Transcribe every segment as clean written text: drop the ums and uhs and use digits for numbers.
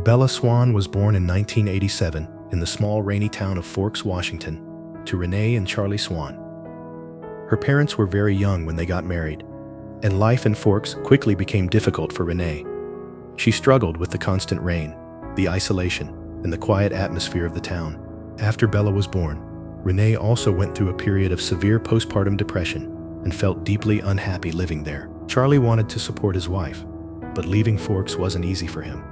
Bella Swan was born in 1987 in the small rainy town of Forks, Washington, to Renee and Charlie Swan. Her parents were very young when they got married, and life in Forks quickly became difficult for Renee. She struggled with the constant rain, the isolation, and the quiet atmosphere of the town. After Bella was born, Renee also went through a period of severe postpartum depression and felt deeply unhappy living there. Charlie wanted to support his wife, but leaving Forks wasn't easy for him.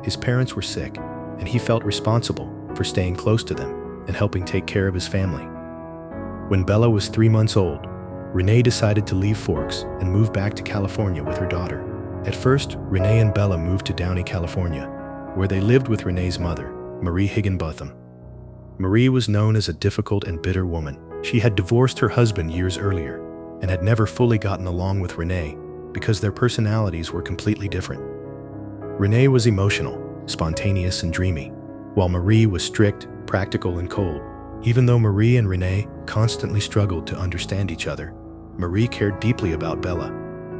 His parents were sick, and he felt responsible for staying close to them and helping take care of his family. When Bella was 3 months old, Renee decided to leave Forks and move back to California with her daughter. At first, Renee and Bella moved to Downey, California, where they lived with Renee's mother, Marie Higginbotham. Marie was known as a difficult and bitter woman. She had divorced her husband years earlier and had never fully gotten along with Renee because their personalities were completely different. Renee was emotional, spontaneous, and dreamy, while Marie was strict, practical, and cold. Even though Marie and Renee constantly struggled to understand each other, Marie cared deeply about Bella.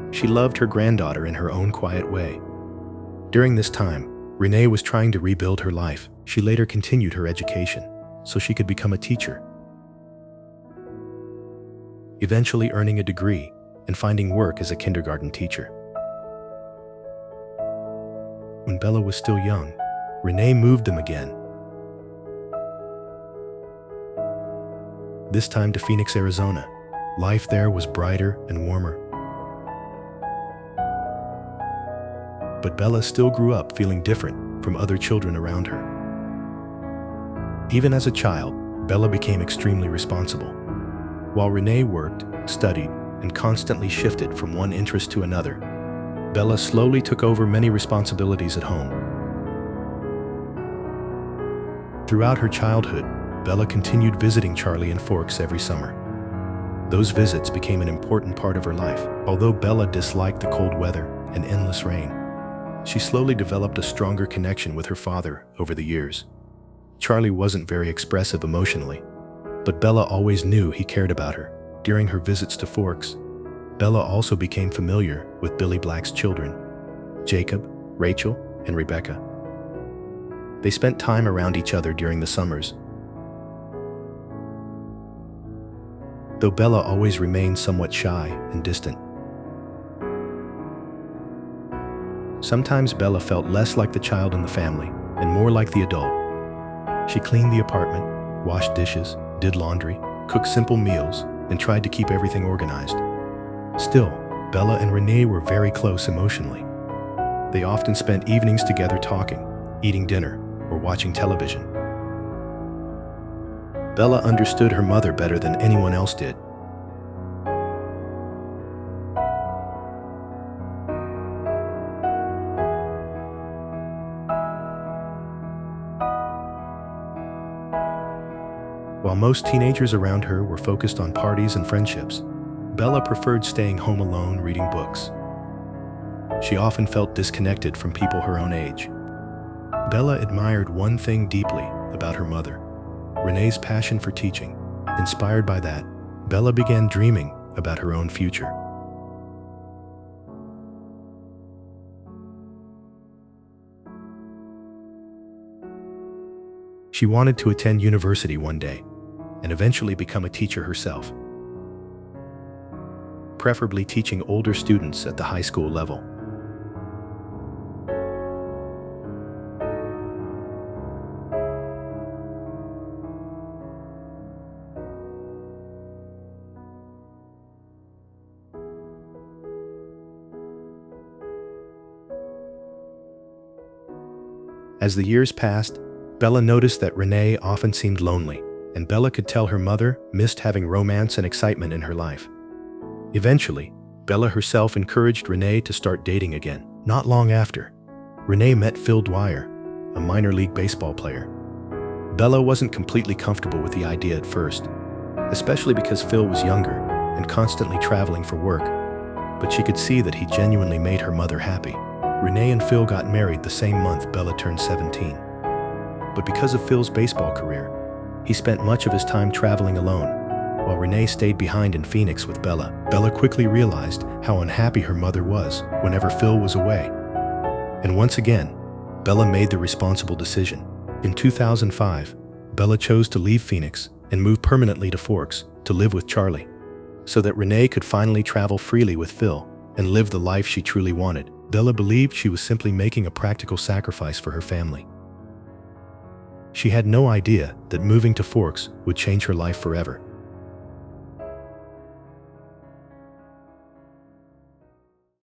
She loved her granddaughter in her own quiet way. During this time, Renee was trying to rebuild her life. She later continued her education so she could become a teacher, eventually earning a degree and finding work as a kindergarten teacher. When Bella was still young, Renee moved them again, this time to Phoenix, Arizona. Life there was brighter and warmer. But Bella still grew up feeling different from other children around her. Even as a child, Bella became extremely responsible. While Renee worked, studied, and constantly shifted from one interest to another, Bella slowly took over many responsibilities at home. Throughout her childhood, Bella continued visiting Charlie in Forks every summer. Those visits became an important part of her life. Although Bella disliked the cold weather and endless rain, she slowly developed a stronger connection with her father over the years. Charlie wasn't very expressive emotionally, but Bella always knew he cared about her. During her visits to Forks, Bella also became familiar with Billy Black's children, Jacob, Rachel, and Rebecca. They spent time around each other during the summers. Though Bella always remained somewhat shy and distant. Sometimes Bella felt less like the child in the family and more like the adult. She cleaned the apartment, washed dishes, did laundry, cooked simple meals, and tried to keep everything organized. Still, Bella and Renee were very close emotionally. They often spent evenings together talking, eating dinner, or watching television. Bella understood her mother better than anyone else did. While most teenagers around her were focused on parties and friendships, Bella preferred staying home alone reading books. She often felt disconnected from people her own age. Bella admired one thing deeply about her mother: Renee's passion for teaching. Inspired by that, Bella began dreaming about her own future. She wanted to attend university one day and eventually become a teacher herself, preferably teaching older students at the high school level. As the years passed, Bella noticed that Renee often seemed lonely, and Bella could tell her mother missed having romance and excitement in her life. Eventually, Bella herself encouraged Renee to start dating again. Not long after, Renee met Phil Dwyer, a minor league baseball player. Bella wasn't completely comfortable with the idea at first, especially because Phil was younger and constantly traveling for work, but she could see that he genuinely made her mother happy. Renee and Phil got married the same month Bella turned 17. But because of Phil's baseball career, he spent much of his time traveling alone, while Renee stayed behind in Phoenix with Bella. Bella quickly realized how unhappy her mother was whenever Phil was away. And once again, Bella made the responsible decision. In 2005, Bella chose to leave Phoenix and move permanently to Forks to live with Charlie, so that Renee could finally travel freely with Phil and live the life she truly wanted. Bella believed she was simply making a practical sacrifice for her family. She had no idea that moving to Forks would change her life forever.